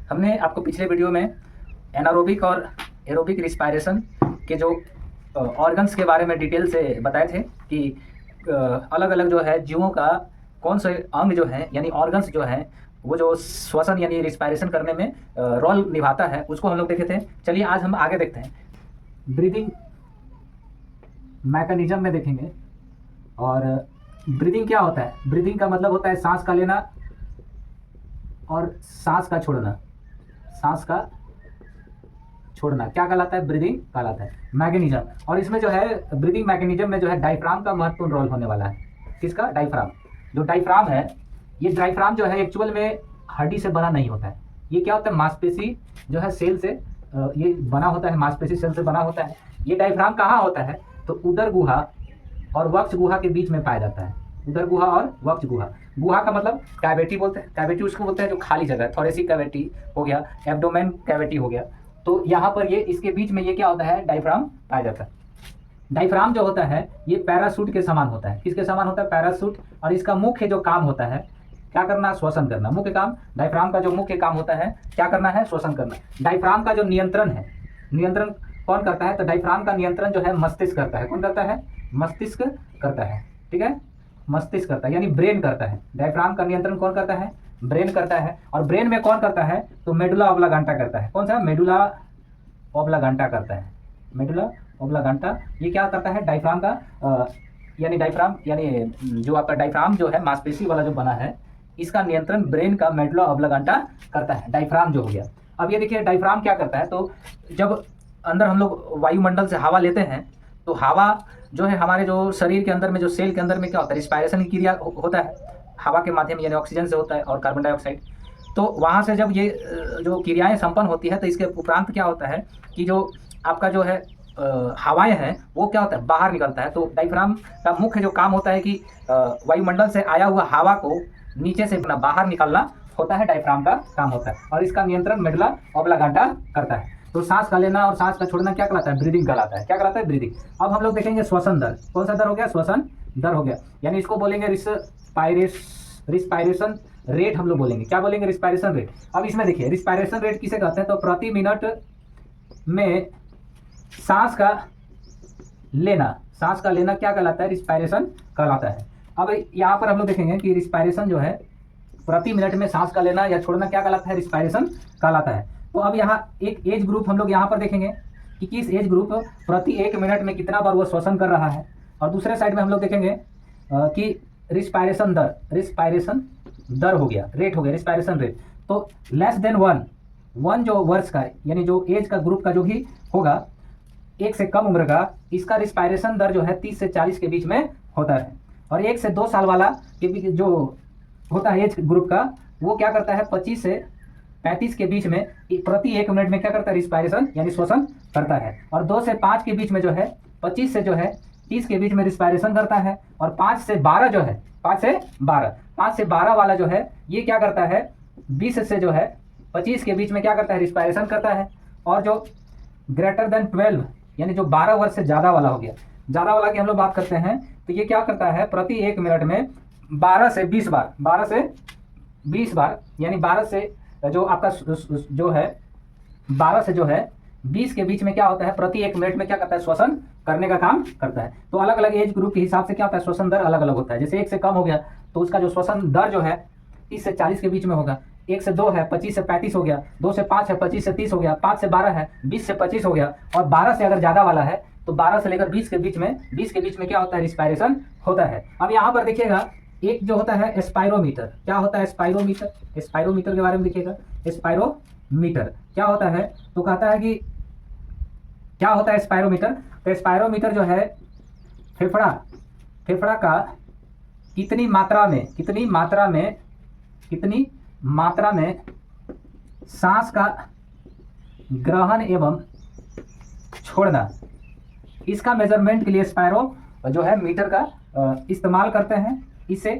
हमने आपको पिछले वीडियो में एनारोबिक और एरोबिक रिस्पायरेशन के जो ऑर्गन्स के बारे में डिटेल से बताए थे कि अलग अलग जो है जीवों का कौन से अंग जो है यानी ऑर्गन्स जो है वो जो श्वसन यानी रिस्पायरेशन करने में रोल निभाता है, उसको हम लोग देखे थे। चलिए आज हम आगे देखते हैं, ब्रीदिंग मैकेनिज्म में देखेंगे। और ब्रीदिंग क्या होता है? ब्रीदिंग का मतलब होता है सांस का लेना और सांस का छोड़ना। सांस का छोड़ना क्या कहलाता है? ब्रीदिंग कहलाता है मैकेनिज्म। और इसमें जो है ब्रीदिंग मैकेनिज्म में जो है डायफ्राम का महत्वपूर्ण रोल होने वाला है। किसका? डायफ्राम। जो डायफ्राम है, ये डायफ्राम जो है एक्चुअल में हड्डी से बना नहीं होता है। ये क्या होता है? मांसपेशी जो है सेल से ये बना होता है, मांसपेशी सेल से बना होता है। ये डायफ्राम कहाँ होता है? तो उदर गुहा और वक्ष गुहा के बीच में पाया जाता है। उदर गुहा और वक्ष गुहा। गुहा का मतलब कैविटी बोलते हैं। कैविटी उसको बोलते हैं जो खाली जगह है। थोरेसिक कैविटी हो गया, एब्डोमेन कैविटी हो गया। तो यहाँ पर ये इसके बीच में ये क्या होता है? डायफ्राम पाया जाता है। डायफ्राम जो होता है ये पैराशूट के समान होता है। किसके समान होता है? पैराशूट। और इसका मुख्य जो काम होता है क्या करना? श्वसन करना। मुख्य काम डायफ्राम का जो मुख्य काम होता है क्या करना है? श्वसन करना। डायफ्राम का जो नियंत्रण है, नियंत्रण कौन करता है? तो डायफ्राम का नियंत्रण जो है मस्तिष्क करता है। कौन करता है? मस्तिष्क करता है। ठीक है, मस्तिष्क करता है यानी ब्रेन करता है। डायफ्राम का नियंत्रण कौन करता है? ब्रेन करता है। और ब्रेन में कौन करता है? तो मेडुला ऑब्लांगेटा करता है। कौन सा? मेडुला ऑब्लांगेटा करता है। मेडुला ऑब्लांगेटा ये क्या करता है? डायफ्राम का यानी डायफ्राम यानी जो आपका डायफ्राम जो है मांसपेशी वाला जो बना है, इसका नियंत्रण ब्रेन का मेडुला ऑब्लांगेटा करता है। डायफ्राम जो हो गया। अब ये देखिए डायफ्राम क्या करता है, तो जब अंदर हम लोग वायुमंडल से हवा लेते हैं तो हवा जो है हमारे जो शरीर के अंदर में जो सेल के अंदर में क्या होता है? रिस्पायरेशन की क्रिया होता है हवा के माध्यम यानी ऑक्सीजन से होता है और कार्बन डाइऑक्साइड। तो वहाँ से जब ये जो क्रियाएं संपन्न होती है तो इसके उपरांत क्या होता है कि जो आपका जो है हवाएं हैं वो क्या होता है? बाहर निकलता है। तो डायफ्राम का मुख्य जो काम होता है कि वायुमंडल से आया हुआ हवा को नीचे से अपना बाहर निकालना होता है, डायफ्राम का काम होता है। और इसका नियंत्रण मेडुला ऑब्लांगेटा करता है। तो सांस का लेना और सांस का छोड़ना क्या कहलाता है? ब्रीदिंग कहलाता है। क्या कहलाता है? ब्रीदिंग। अब हम लोग देखेंगे श्वसन दर। कौन सा दर हो गया? श्वसन दर हो गया। यानी इसको बोलेंगे रिस्पायरेशन रेट। हम लोग बोलेंगे क्या बोलेंगे? Respiration rate. अब इसमें देखिए रिस्पायरेशन रेट किसे कहते हैं? तो प्रति मिनट में सांस का लेना। सांस का लेना क्या कहलाता है? रिस्पायरेशन कहलाता है। अब यहाँ पर हम लोग देखेंगे कि रिस्पायरेशन जो है प्रति मिनट में सांस का लेना या छोड़ना क्या कहलाता है? रिस्पायरेशन कहलाता है। तो अब यहाँ एक एज ग्रुप हम लोग यहाँ पर देखेंगे कि किस एज ग्रुप प्रति 1 मिनट में कितना बार वो श्वसन कर रहा है। और दूसरे साइड में हम लोग देखेंगे कि रिस्पायरेशन दर हो गया, रेट हो गया, रिस्पायरेशन रेट। तो लेस देन वन जो वर्ष का यानी जो एज का ग्रुप का जो भी होगा, 1 से कम उम्र का, इसका रिस्पायरेशन दर जो है 30 से 40 के बीच में होता है। और 1 से 2 साल वाला जो होता है एज ग्रुप का, वो क्या करता है? 25 से 35 के बीच में प्रति 1 मिनट में क्या करता है? रिस्पायरेशन यानी श्वसन करता है। और 2 से 5 के बीच में जो है 25 से जो है 30 के बीच में रिस्पायरेशन करता है। और 5 से 12 जो है 5 से 12 वाला जो है ये क्या करता है? 20 से जो है 25 के बीच में क्या करता है? रिस्पायरेशन करता है। और जो ग्रेटर देन 12 यानी जो 12 वर्ष से ज़्यादा वाला हो गया, ज़्यादा वाला की हम लोग बात करते हैं, तो ये क्या करता है? प्रति 1 मिनट में 12 से 20 बार यानी 12 से जो आपका जो है 12 से जो है 20 के बीच में क्या होता है? प्रति 1 मिनट में क्या करता है? श्वसन करने का काम करता है। तो अलग अलग एज ग्रुप के हिसाब से क्या होता है? श्वसन दर अलग अलग होता है। जैसे 1 से कम हो गया तो उसका जो श्वसन दर जो है 30 से 40 के बीच में होगा। 1 से 2 है 25 से 35 हो गया। 2 से 5 है 25 से 30 हो गया। 5 से 12 है 20 से 25 हो गया। और 12 से अगर ज़्यादा वाला है तो 12 से लेकर 20 के बीच में क्या होता है? रिस्पायरेशन होता है। अब यहाँ पर देखिएगा एक जो होता है स्पायरोमीटर। क्या होता है? स्पायरोमीटर। स्पायरोमीटर के बारे में देखिएगा। स्पायरोमीटर क्या होता है? तो कहता है कि क्या होता है स्पायरोमीटर? तो स्पायरोमीटर जो है फेफड़ा का कितनी मात्रा में सांस का ग्रहण एवं छोड़ना, इसका मेजरमेंट के लिए स्पायरो जो है मीटर का इस्तेमाल करते हैं। इससे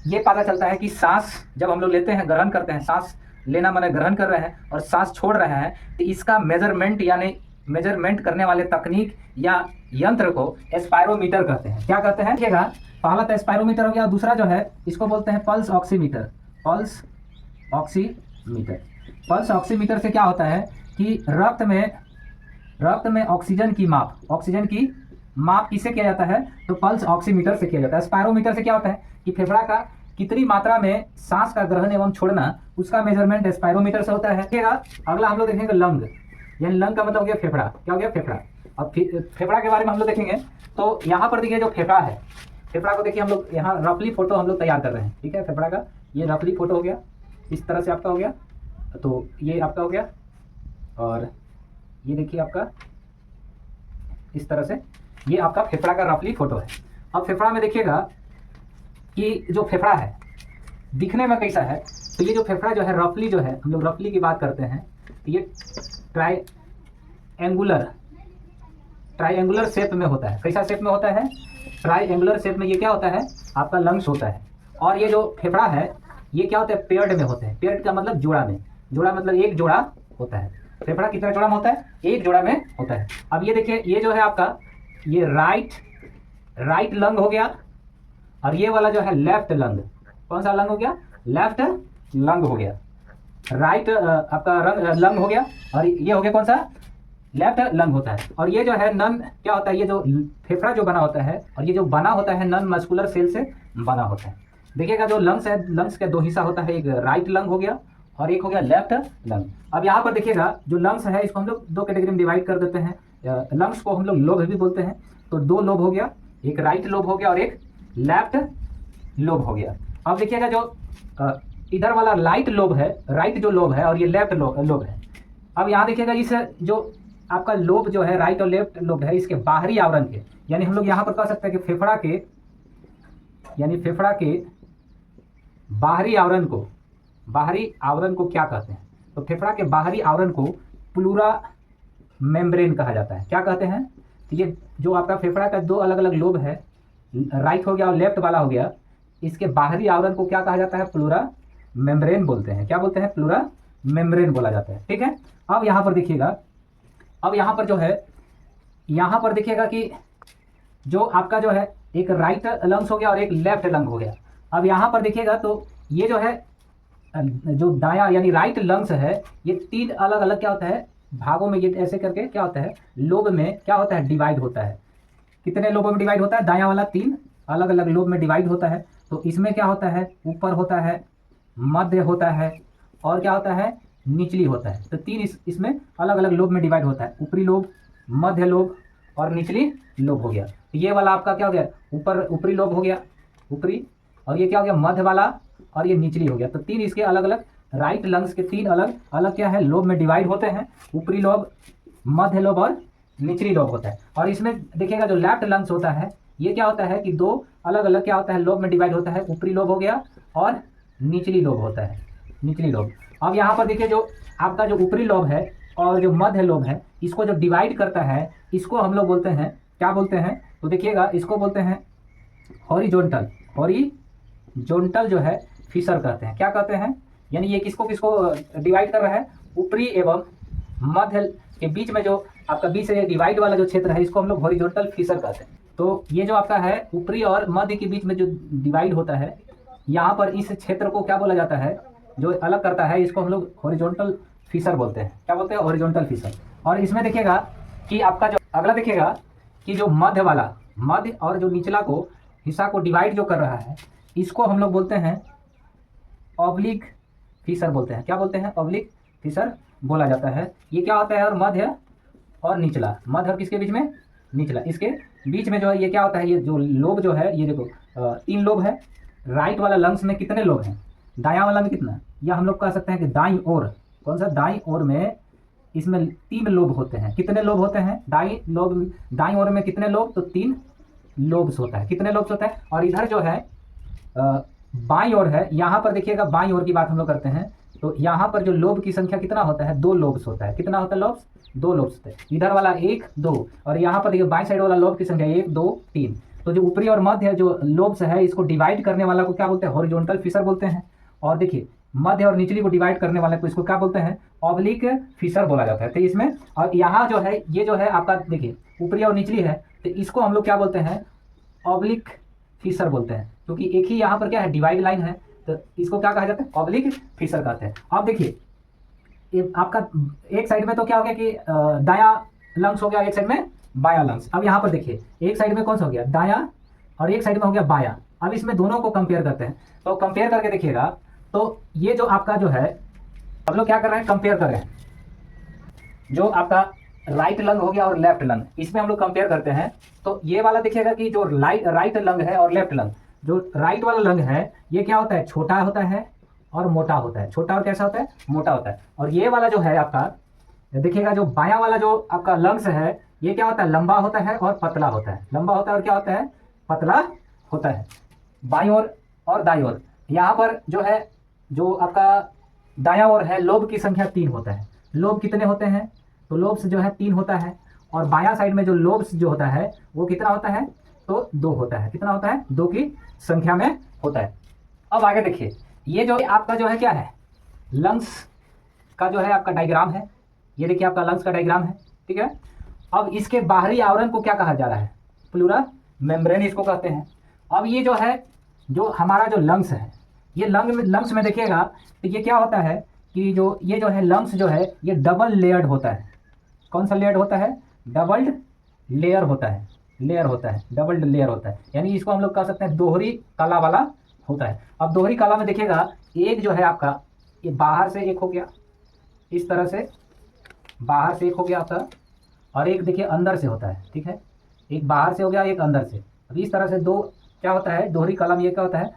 ये पता चलता है कि सांस जब हम लोग लेते हैं, ग्रहण करते हैं, सांस लेना माने ग्रहण कर रहे हैं और सांस छोड़ रहे हैं, तो इसका मेजरमेंट यानी मेजरमेंट करने वाले तकनीक या यंत्र को स्पायरोमीटर कहते हैं। क्या कहते हैं? देखिएगा, पहला तो स्पायरोमीटर हो गया, दूसरा जो है इसको बोलते हैं पल्स ऑक्सीमीटर। पल्स ऑक्सीमीटर से क्या होता है कि रक्त में ऑक्सीजन की माप किससे किया जाता है? तो पल्स ऑक्सीमीटर से किया जाता है। स्पायरोमीटर से क्या होता है कि फेफड़ा का कितनी मात्रा में सांस का ग्रहण एवं छोड़ना, उसका मेजरमेंट स्पायरोमीटर से होता है। अगला हम लोग देखेंगे लंग, यानी लंग का मतलब हो गया फेफड़ा। क्या हो गया? फेफड़ा। अब फेफड़ा के बारे में हम लोग देखेंगे। तो यहाँ पर देखिए जो फेफड़ा है, फेफड़ा को देखिए हम लोग यहाँ रफली फोटो हम लोग तैयार कर रहे हैं, ठीक है। फेफड़ा का ये रफली फोटो हो गया, इस तरह से आपका हो गया, तो ये आपका हो गया, और ये देखिए आपका इस तरह से ये आपका फेफड़ा का रफली फोटो है। अब फेफड़ा में देखिएगा कि जो फेफड़ा है दिखने में कैसा है, तो ये जो फेफड़ा जो है रफली जो है, हम लोग रफली की बात करते हैं, तो ये ट्राइएंगुलर शेप में होता है। कैसा शेप में होता है? ट्राइएंगुलर शेप में। ये क्या होता है? आपका लंग्स होता है। और ये जो फेफड़ा है ये क्या होता है? पेयर्ड में होते हैं। पेयर्ड का मतलब जोड़ा में, जोड़ा मतलब एक जोड़ा होता है। फेफड़ा कितना जोड़ा में होता है? एक जोड़ा में होता है। अब ये देखिए ये जो है आपका ये राइट लंग हो गया, और ये वाला जो है लेफ्ट लंग। कौन सा लंग हो गया? लेफ्ट लंग हो गया। राइट आपका लंग हो गया, और ये हो गया कौन सा? लेफ्ट लंग होता है। और ये जो है नन क्या होता है? ये जो फेफड़ा जो बना होता है, और ये जो बना होता है नन मस्कुलर सेल से बना होता है। देखिएगा जो लंग्स है, लंग्स का दो हिस्सा होता है, एक राइट लंग हो गया और एक हो गया लेफ्ट लंग। अब यहाँ पर देखिएगा जो लंग्स है इसको हम लोग दो कैटेगरी में डिवाइड कर देते हैं। लंग्स को हम लोग लोब भी बोलते हैं। तो दो लोब हो गया, एक राइट लोब हो गया और एक लेफ्ट लोब हो गया। अब देखिएगा जो इधर वाला राइट लोब है, राइट जो लोब है, और ये लेफ्ट लोब है। अब यहाँ देखिएगा इस जो आपका लोब जो है राइट और लेफ्ट लोब है, इसके बाहरी आवरण के, यानी हम लोग यहाँ पर कह सकते हैं कि फेफड़ा के बाहरी आवरण को क्या कहते हैं? तो फेफड़ा के बाहरी आवरण को प्लूरा मेम्ब्रेन कहा जाता है। क्या कहते हैं? तो ये जो आपका फेफड़ा का दो अलग अलग लोब है, राइट हो गया और लेफ्ट वाला हो गया, इसके बाहरी आवरण को क्या कहा जाता है? प्लूरा मेम्ब्रेन बोलते हैं। क्या बोलते हैं? प्लूरा मेम्ब्रेन बोला जाता है, ठीक है। अब यहाँ पर देखिएगा, अब यहाँ पर जो है, यहाँ पर देखिएगा कि जो आपका जो है एक राइट लंग्स हो गया और एक लेफ्ट लंग हो गया। अब यहाँ पर देखिएगा तो ये जो है जो दायां यानी राइट लंग्स है, ये तीन अलग अलग क्या होता है भागों में, ये ऐसे करके क्या होता है लोब में क्या होता है डिवाइड होता है। कितने लोबों में डिवाइड होता है? दायां वाला तीन अलग अलग लोब में डिवाइड होता है। तो इसमें क्या होता है? ऊपर होता है, मध्य होता है, और क्या होता है? निचली होता है। तो तीन इसमें अलग अलग लोब में डिवाइड होता है, ऊपरी लोब, मध्य लोब और निचली लोब हो गया। ये वाला आपका क्या हो गया? ऊपरी लोब हो गया, ऊपरी, और ये क्या हो गया? मध्य वाला, और ये निचली हो गया। तो तीन इसके अलग अलग राइट लंग्स के तीन अलग अलग क्या है लोब में डिवाइड होते हैं, ऊपरी लोब, मध्य लोब और निचली लोब होता है। और इसमें देखिएगा जो लेफ्ट लंग्स होता है ये क्या होता है कि दो अलग अलग क्या होता है लोब में डिवाइड होता है, ऊपरी लोब हो गया और निचली लोब होता है, निचली लोब। अब यहाँ पर देखिए जो आपका जो ऊपरी लोब है और जो मध्य लोब है, इसको जो डिवाइड करता है इसको हम लोग बोलते हैं, क्या बोलते हैं? तो देखिएगा इसको बोलते हैं हॉरिजॉन्टल जो है फिशर कहते हैं। क्या कहते हैं? यानी ये किसको डिवाइड कर रहा है? ऊपरी एवं मध्य के बीच में जो आपका बीच से डिवाइड वाला जो क्षेत्र है इसको हम लोग हॉरिजॉन्टल फिशर कहते हैं। तो ये जो आपका है ऊपरी और मध्य के बीच में जो डिवाइड होता है, यहाँ पर इस क्षेत्र को क्या बोला जाता है? जो अलग करता है इसको हम लोग हॉरिजॉन्टल फिशर बोलते हैं। क्या बोलते हैं? Horizontal fissure. और इसमें देखिएगा कि आपका जो अगला देखिएगा कि जो मध्य और जो निचला को हिस्सा को डिवाइड जो कर रहा है इसको हम लोग बोलते हैं ऑब्लिक फिशर बोलते हैं। क्या बोलते हैं? ऑब्लिक फिशर बोला जाता है। ये क्या होता है? और मध्य और निचला, मध्य और किसके बीच में? निचला, इसके बीच में जो है ये क्या होता है? ये जो लोब जो है ये देखो तीन लोब है। राइट वाला लंग्स में कितने लोब हैं? दायां वाला में कितना? या हम लोग कह सकते हैं कि दाईं ओर, कौन सा? दाईं ओर में इसमें तीन लोब होते हैं। कितने लोब होते हैं? दाईं ओर में कितने लोब? तो तीन लोब्स होता है। कितने लोब्स होता है? और इधर जो है बाईं ओर है, यहाँ पर देखिएगा बाईं ओर की बात हम लोग करते हैं तो यहाँ पर जो लोब की संख्या कितना होता है? दो लोब्स होता है। कितना होता है लोब्स? दो लोब्स होते हैं। इधर वाला एक, दो, और यहाँ पर देखिए बाईं साइड वाला लोब की संख्या एक, दो, तीन। तो जो ऊपरी और मध्य जो लोब्स है इसको डिवाइड करने वाला को क्या बोलते हैं? हॉरिजॉन्टल फिशर बोलते हैं। और देखिए मध्य और निचली को डिवाइड करने वाले को इसको क्या बोलते हैं? ऑब्लिक फिशर बोला जाता है। तो इसमें और यहाँ जो है ये जो है आपका देखिए ऊपरी और निचली है, तो इसको हम लोग क्या बोलते हैं? ऑब्लिक फिशर बोलते हैं, क्योंकि एक ही यहाँ पर क्या है डिवाइड लाइन है, तो इसको क्या कहा जाता है? ऑब्लिक फिशर कहते हैं। अब देखिए ये आपका एक साइड में तो क्या हो गया कि दायां लंग्स हो गया, एक साइड में बायां लंग्स। अब यहाँ पर देखिए एक साइड में कौन सा हो गया दायां और एक साइड में हो गया बायां। अब इसमें दोनों को कंपेयर करते हैं, तो कंपेयर करके देखिएगा तो ये जो आपका जो है हम लोग क्या कर रहे हैं कंपेयर कर रहे हैं, जो आपका राइट लंग हो गया और लेफ्ट लंग, इसमें हम लोग कंपेयर करते हैं। तो ये वाला देखिएगा कि जो राइट लंग है और लेफ्ट लंग, जो राइट वाला लंग है ये क्या होता है छोटा होता है और मोटा होता है, छोटा और कैसा होता है मोटा होता है। और ये वाला जो है आपका देखिएगा जो बायां वाला जो आपका लंग्स है ये क्या होता है लंबा होता है और पतला होता है, लंबा होता है और क्या होता है पतला होता है। बाईं ओर और दाईं ओर यहाँ पर जो है जो आपका दायां ओर है लोब की संख्या 3 होता है। लोब कितने होते हैं तो लोब्स जो है 3 होता है, और बायां साइड में जो लोब्स जो होता है वो कितना होता है तो 2 होता है। कितना होता है 2 की संख्या में होता है। अब आगे देखिए ये जो आपका जो है क्या है लंग्स का जो है आपका डायग्राम है, ये देखिए आपका लंग्स का डायग्राम है, ठीक है। अब इसके बाहरी आवरण को क्या कहा जा रहा है प्लूरा मेम्ब्रेन इसको कहते हैं। अब ये जो है जो हमारा जो लंग्स है ये लंग्स में देखिएगा तो ये क्या होता है कि जो ये जो है लंग्स जो है ये डबल लेयर्ड होता है। कौन सा लेयर्ड होता है डबल्ड लेयर होता है, लेयर होता है डबल्ड लेयर होता है, यानी इसको हम लोग कह सकते हैं दोहरी कला वाला होता है। अब दोहरी कला में देखिएगा एक जो है आपका ये बाहर से एक हो गया इस तरह से, बाहर से एक हो गया आपका, और एक देखिए अंदर से होता है, ठीक है। एक बाहर से हो गया एक अंदर से। अब इस तरह से दो क्या होता है दोहरी कला में ये क्या होता है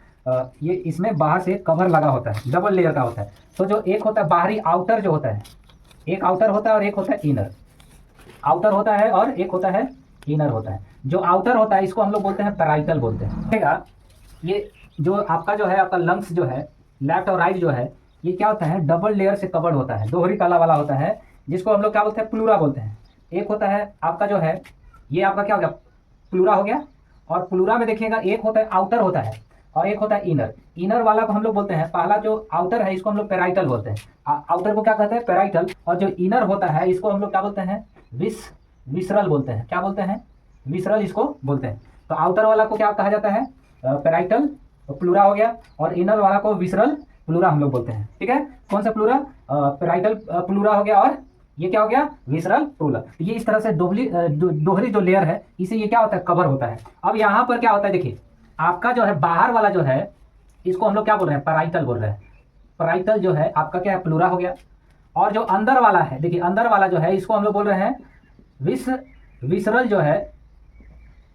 ये इसमें बाहर से कवर लगा होता है, डबल लेयर का होता है। तो जो एक होता है बाहरी आउटर जो होता है, एक आउटर होता है और एक होता है इनर, आउटर होता है और एक होता है इनर होता है। जो आउटर होता है इसको हम लोग बोलते हैं पैराइटल बोलते हैं। ये जो आपका जो है आपका लंग्स जो है लेफ्ट और राइट जो है ये क्या होता है डबल लेयर से कवर्ड होता है, दोहरी कला वाला होता है, जिसको हम लोग क्या बोलते हैं प्लूरा बोलते हैं। एक होता है आपका जो है ये आपका क्या हो गया प्लूरा हो गया, और प्लूरा में देखिएगा एक होता है आउटर होता है और एक होता है इनर। इनर वाला को हम लोग बोलते हैं, पहला जो आउटर है इसको हम लोग पैराइटल बोलते हैं, आउटर को क्या कहते हैं पैराइटल, और जो इनर होता है इसको हम लोग क्या बोलते हैं विसरल बोलते हैं। क्या बोलते हैं विसरल इसको बोलते हैं। तो आउटर वाला को क्या कहा जाता है पैराइटल प्लूरा हो गया, और इनर वाला को विसरल प्लूरा हम लोग बोलते हैं, ठीक है। कौन सा प्लूरा पैराइटल प्लूरा हो गया, और ये क्या हो गया विसरल प्लूरा। ये इस तरह से दोहरी जो लेयर है इसे ये क्या होता है कवर होता है। अब यहाँ पर क्या होता है देखिए आपका जो है बाहर वाला जो है इसको हम लोग क्या बोल रहे हैं पैराइटल बोल रहे हैं। पैराइटल जो है आपका क्या है प्लूरा हो गया, और जो अंदर वाला है देखिए अंदर वाला जो है इसको हम लोग बोल रहे हैं विसरल जो है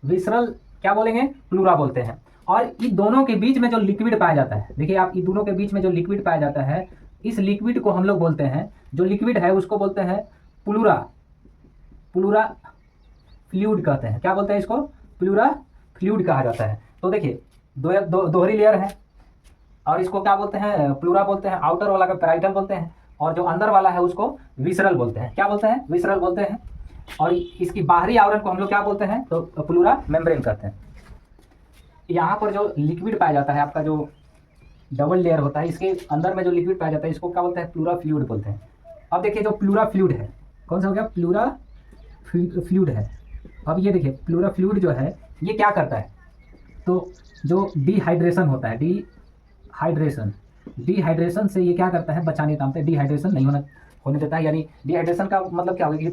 विसरल क्या बोलेंगे प्लूरा बोलते हैं। और इन दोनों के बीच में जो लिक्विड पाया जाता है देखिए आप इन दोनों के बीच में जो लिक्विड पाया जाता है इस लिक्विड को हम लोग बोलते हैं, जो लिक्विड है उसको बोलते हैं प्लूरा फ्लूइड कहते हैं। क्या बोलते हैं इसको प्लूरा फ्लूइड कहा जाता है। तो देखिए दोहरी लेयर है और इसको क्या बोलते हैं प्लूरा बोलते हैं, आउटर वाला का पैराइटल बोलते हैं, और जो अंदर वाला है उसको विसरल बोलते हैं। क्या बोलते हैं विसरल बोलते हैं। और इसकी बाहरी आवरण को हम लोग क्या बोलते हैं तो प्लूरा मेम्ब्रेन कहते हैं। यहाँ पर जो लिक्विड पाया जाता है आपका जो डबल लेयर होता है इसके अंदर में जो लिक्विड पाया जाता है इसको क्या बोलते हैं प्लूरा फ्लूइड बोलते हैं। अब देखिए जो प्लूरा फ्लूइड है कौन सा हो गया प्लूरा फ्लूइड है। अब ये देखिए प्लूरा फ्लूइड जो है ये क्या करता है तो जो डिहाइड्रेशन होता है डिहाइड्रेशन से ये क्या करता है बचाने का काम करता है, डिहाइड्रेशन नहीं होने देता है। यानी डिहाइड्रेशन का मतलब क्या होगा कि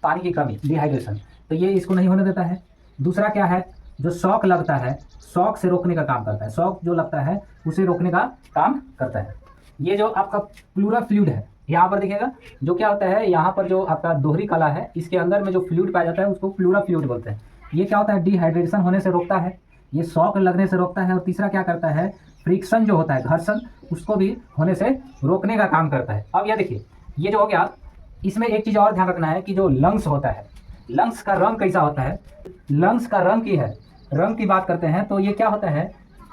पानी की कमी डिहाइड्रेशन, तो ये इसको नहीं होने देता है। दूसरा क्या है जो शॉक लगता है शॉक से रोकने का काम करता है, शॉक जो लगता है उसे रोकने का काम करता है। ये जो आपका प्लूरा फ्लूइड है यहाँ पर देखिएगा जो क्या होता है यहाँ पर जो आपका दोहरी कला है इसके अंदर में जो फ्लूइड पाया जाता है उसको प्लूरा फ्लूइड बोलते हैं। ये क्या होता है डिहाइड्रेशन होने से रोकता है, ये शॉक लगने से रोकता है, और तीसरा क्या करता है फ्रिक्शन जो होता है घर्षण उसको भी होने से रोकने का काम करता है। अब यह देखिए ये जो हो गया इसमें एक चीज़ और ध्यान रखना है कि जो लंग्स होता है लंग्स का रंग कैसा होता है, लंग्स का रंग रंग की बात करते हैं तो ये क्या होता है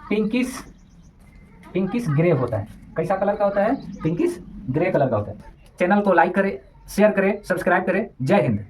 पिंकिश ग्रे होता है। कैसा कलर का होता है पिंकिश ग्रे कलर का होता है। चैनल को लाइक करें शेयर करें सब्सक्राइब करें। जय हिंद।